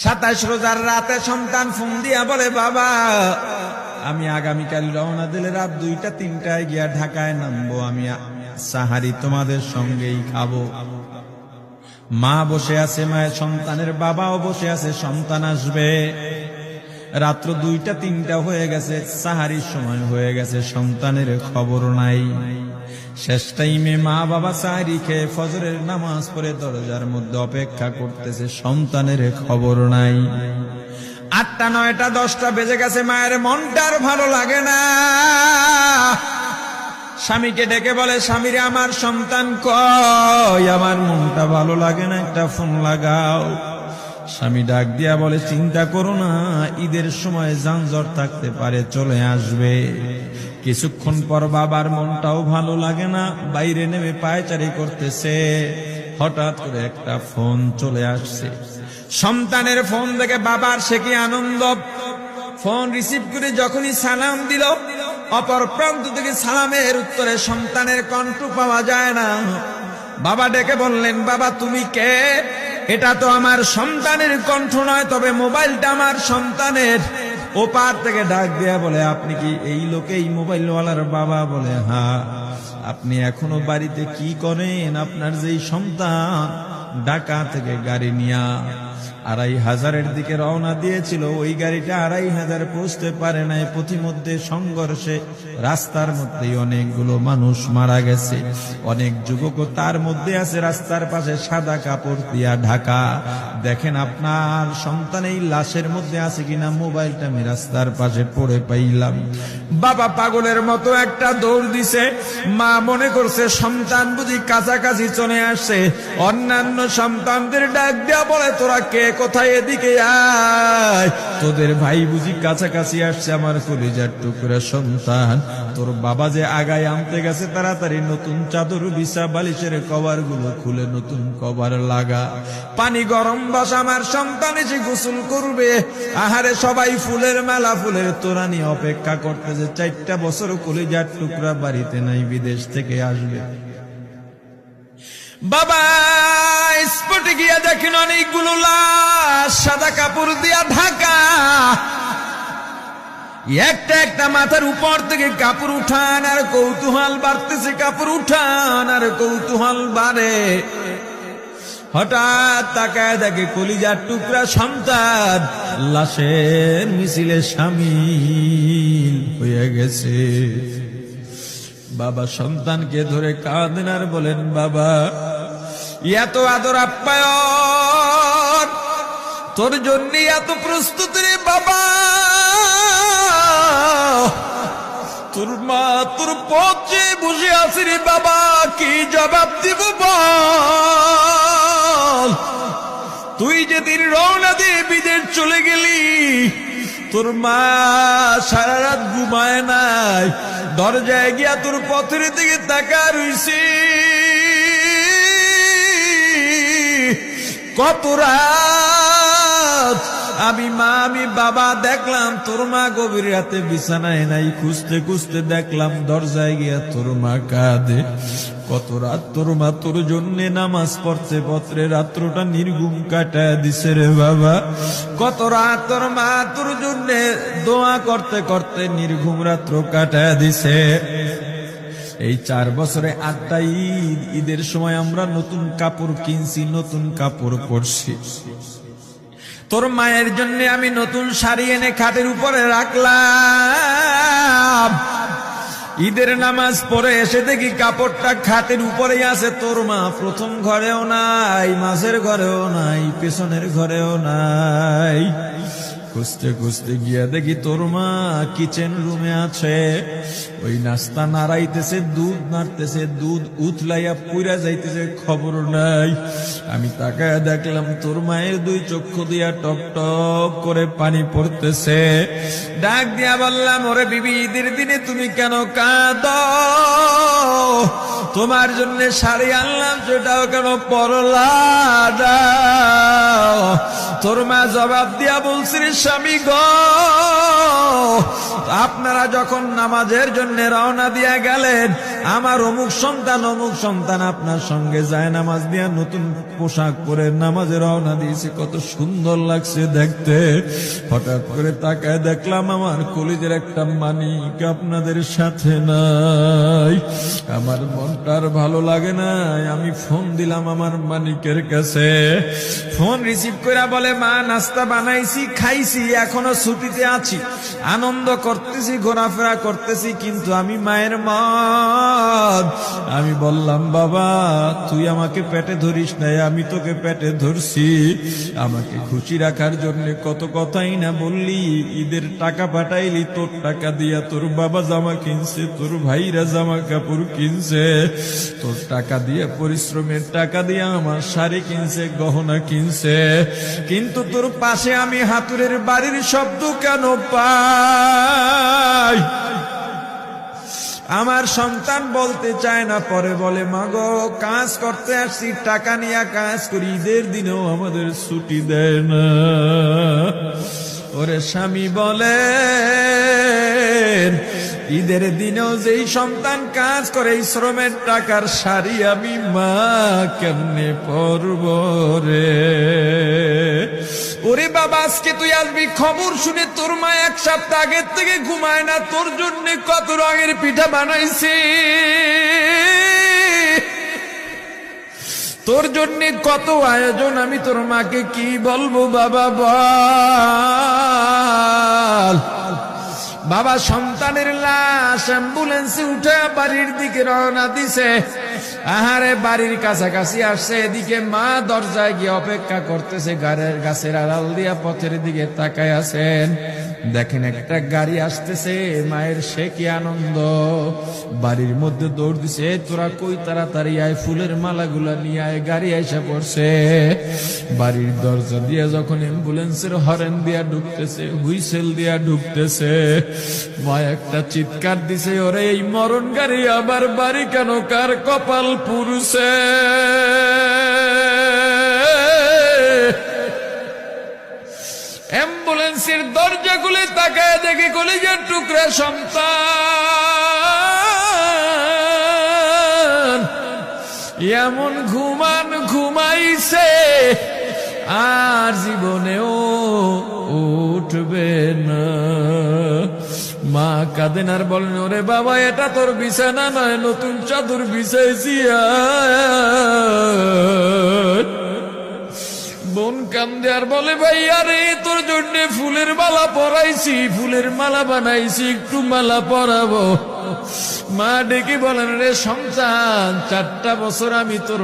27 রোজার রাতে সন্তান ফোন দিয়া বলে, বাবা আমি আগামীকাল রওনা দিলে রাত 2টা-3টায় গিয়া ঢাকায় নামবো, আমি সাহারি তোমাদের সঙ্গেই খাবো। মা বসে আছে, মায়ের সন্তানের বাবাও বসে আছে, সন্তান আসবে। রাত্র 2টা-3টা হয়ে গেছে, সাহারির সময় হয়ে গেছে, সন্তানের খবর নাই। শেষ টাইমে মা বাবা সাহারি খেয়ে ফজরের নামাজ পড়ে দরজার মধ্যে অপেক্ষা করতেছে, সন্তানের খবর নাই। 8টা, 9টা, 10টা বেজে গেছে, মায়ের মনটার ভালো লাগে না। স্বামীকে ডেকে বলে, স্বামীরে আমার সন্তান কই, আমার মনটা ভালো লাগে না, একটা ফোন লাগাও। স্বামী ডাক দিয়া বলে, চিন্তা করো না, ঈদের সময় যানজট থাকতে পারে, চলে আসবে। কিছুক্ষণ পর বাবার মনটাও ভালো লাগে না, বাইরে নেমে পায়চারি করতেছে। হঠাৎ করে একটা ফোন চলে আসছে। সন্তানের ফোন দেখে বাবার সে কি আনন্দ। ফোন রিসিভ করে যখনই সালাম দিল, অপর প্রান্ত থেকে সালামের উত্তরে সন্তানের কণ্ঠ পাওয়া যায় না। বাবা ডেকে বললেন, বাবা তুমি কে? এটা তো আমার সন্তানের কণ্ঠ নয়, তবে মোবাইলটা আমার সন্তানের। ওপার থেকে ডাক দেয়া বলে, আপনি কি এই লোকেই মোবাইলওয়ালার বাবা? বলে, হ্যাঁ। আপনি এখনো বাড়িতে কি করেন? আপনার যেই সন্তান ঢাকা থেকে গাড়ি নিয়া 2500-এর দিকে রওনা দিয়েছিল, ওই গাড়িটা 2500 পৌঁছতে পারে নাই। পথিমধ্যে সংঘর্ষে রাস্তার মধ্যেই অনেকগুলো মানুষ মারা গেছে, অনেক যুবকও তার মধ্যে আছে। রাস্তার পাশে সাদা কাপড় দিয়া ঢাকা। দেখেন আপনার সন্তান এই লাশের মধ্যে আছে কিনা। মোবাইলটা আমি রাস্তার পাশে পড়ে পাইলাম। বাবা পাগলের মতো একটা দৌড় দিছে। মা মনে করছে সন্তান বুঝি কাছাকাছি চলে আসছে। অন্যান্য সন্তানদের ডাক দেয়া বলে, তোরা কে, কোথায়, এদিকে আয়, তোদের ভাই বুঝি কাছাকাছি আসছে। আমার কলিজার টুকরা সন্তান, তোর বাবা যে আগায় আনতে গেছে, তাড়াতাড়ি নতুন চাদর বিছা, বালিশের কভার গুলো খুলে নতুন কভার লাগা, পানি গরম বসা, আমার সন্তান এসে গোসল করবে। আহারে সবাই ফুলের মেলা, ফুলের তোড়া নিয়ে অপেক্ষা করতেছে। 4টা বছর কলিজার টুকরা বাড়িতে নাই, বিদেশ থেকে আসবে। বাবা স্পটে গিয়া দেখেন অনেকগুলো লাশ সাদা কাপড় দিয়া ঢাকা। একটা একটা মাথার উপর থেকে কাপড় উঠান আর কৌতূহল বাড়তেছে, কাপড় উঠান আর কৌতূহল বাড়ে। হঠাৎ তাকায় দেখে কলিজার টুকরা সন্তান লাশের মিছিলে শামিল হয়ে গেছে। বাবা সন্তানকে ধরে কাঁদেন আর বলেন, বাবা এত আদর আপ্যায়ন তোর জন্য, এত প্রস্তুতি রে বাবা। তোর মা তোর পথে বসে আছে রে বাবা, কি জবাব দিব বল? তুই যেদিন রওনা দিয়ে বিদেশ চলে গেলি, তোর মা সারা রাত ঘুমায় নাই, দরজায় গিয়া তোর পথের দিকে তাকা রইছি। কত রাত আমি মা আমি বাবা দেখলাম, তোর মা গভীর রাতে বিছানায় নাই। খুঁজতে খুঁজতে দেখলাম দরজায় গিয়া তোর মা কাঁদে। কত রাত তোর মা তোর জন্য নামাজ পড়তে পত্রে রাত্রটা নির্ঘুম কাটায় দিছে রে বাবা। কত রাত তোর মা তোর জন্য দোয়া করতে করতে নির্ঘুম রাত্র কাটায় দিছে। এই 4 বছরে 8টা ঈদ, ঈদের সময় আমরা নতুন কাপড় কিনছি, নতুন কাপড় পরছি। তোর মায়ের জন্য আমি নতুন শাড়ি এনে খাটের উপরে রাখলাম। ঈদের নামাজ পড়ে এসে দেখি কাপড়টা খাটের উপরেই আছে। তোর মা প্রথম ঘরেও নাই, মাঝের ঘরেও নাই, পেছনের ঘরেও নাই। খুঁজতে খুঁজতে গিয়া দেখি তোর মা কিচেন রুমে আছে। ওই নাস্তা নাড়াইতেছে, দুধ নাড়তেছে, দুধ উথলাইয়া পুইরা যাইতেছে, খবর নাই। আমি তাকায় দেখলাম তোর মায়ের 2 চক্ষু দিয়া টপ টপ করে পানি পড়তেছে। ডাক দিয়া বললাম, ওরে বিবি, ঈদের দিনে তুমি কেন কাঁদো? তোমার জন্য শাড়ি আনলাম, সেটাও কেন পরলা না? তোর মা জবাব দিয়া বলছি, স্বামী গো, আপনার আপনারা যখন নামাজের জন্য রওনা দিয়া গেলেন, আমার অমুক সন্তান আপনার সঙ্গে যায় নামাজ দিয়া নতুন পোশাক পরে নামাজে রওনা দিয়েছে, কত সুন্দর লাগছে দেখতে। হঠাৎ করে তাকায় দেখলাম আমার কলিজের একটা মানিক আপনাদের সাথে নাই। আমার মনটার ভালো লাগে নাই। আমি ফোন দিলাম আমার মানিকের কাছে। ফোন রিসিভ করে বলে, মা নাস্তা বানাইছি, খাইছি, এখনো ছুটিতে আছি, আনন্দ করতেছি, ঘোরাফেরা করতেছি, কিন্তু আমি মায়ের মন। আমি বললাম, বাবা তুই আমাকে পেটে ধরিস নাই, আমি তোকে পেটে ধরছি। আমাকে খুশি রাখার জন্য কত কথাই না বললি, ঈদের টাকা পাঠাইলি, তোর টাকা দিয়া তোর বাবা জামা কিনছে, তোর ভাইরা জামা কাপড় কিনছে, তোর টাকা দিয়ে পরিশ্রমের টাকা দিয়ে আমার শাড়ি কিনছে, গহনা কিনছে, কিন্তু তোর পাশে আমি হাতুড়ের বাড়ির শব্দ কেন পাই? আমার সন্তান বলতে চায় না, পরে বলে, মাগো কাজ করতে আসছি, টাকা নিয়ে কাজ করি, ঈদের দিনেও আমাদের ছুটি দেয় না। ওরে স্বামী বলে, ঈদের দিনেও যেই সন্তান কাজ করে, এই শ্রমের টাকার শাড়ি আমি মা কেমনে পরব রে? ওরে বাবা, আজকে তুই আসবি, খবর শুনে তোর মা এক সপ্তাহ আগের থেকে ঘুমায় না, তোর জন্য কত রঙের পিঠা বানাইছি, তোর জন্য কত আয়োজন, আমি তোর মাকে কি বলবো বাবা বল। বাবা সন্তানের লাশ অ্যাম্বুলেন্সে উঠে বাড়ির দিকে রওনা দিছে। আহারে বাড়ির কাছাকাছি আসছে, এদিকে মা দরজায় গিয়ে অপেক্ষা করতেছে, গাছের আড়াল দিয়া পথের দিকে তাকায় আছেন। দেখেন একটা গাড়ি আসতেছে, মায়ের সে কি আনন্দ, বাড়ির মধ্যে দৌড় দিছে, তোরা কই তাড়াতাড়ি আয়, ফুলের মালাগুলা নিয়ে আয়, গাড়ি এসে পড়ছে। বাড়ির দরজা দিয়ে যখন অ্যাম্বুলেন্সের হরেন দিয়া ঢুকতেছে, হুইসেল দিয়া ঢুকতেছে, মা একটা চিৎকার দিছে, ওরে এই মরণ গাড়ি আবার বাড়ি কেন, কার কপাল পুরুষে? অ্যাম্বুলেন্সের দরজা খুলে তাকায় দেখে কলিজার টুকরা সন্তান এমন ঘুমাইছে, আর জীবনেও উঠবে না। মা কাঁদেন আর বলেন, ওরে বাবা এটা তোর বিছানা নয়, নতুন চাদর বিছাইছি। বোন কান্দে আর বলে, ভাই আরে তোর জন্য ফুলের মালা পরাইছি, ফুলের মালা বানাইছি, একটু মালা পরাবো। মা ডেকে বলেন, রে সন্তান 4টা বছর আমি তোর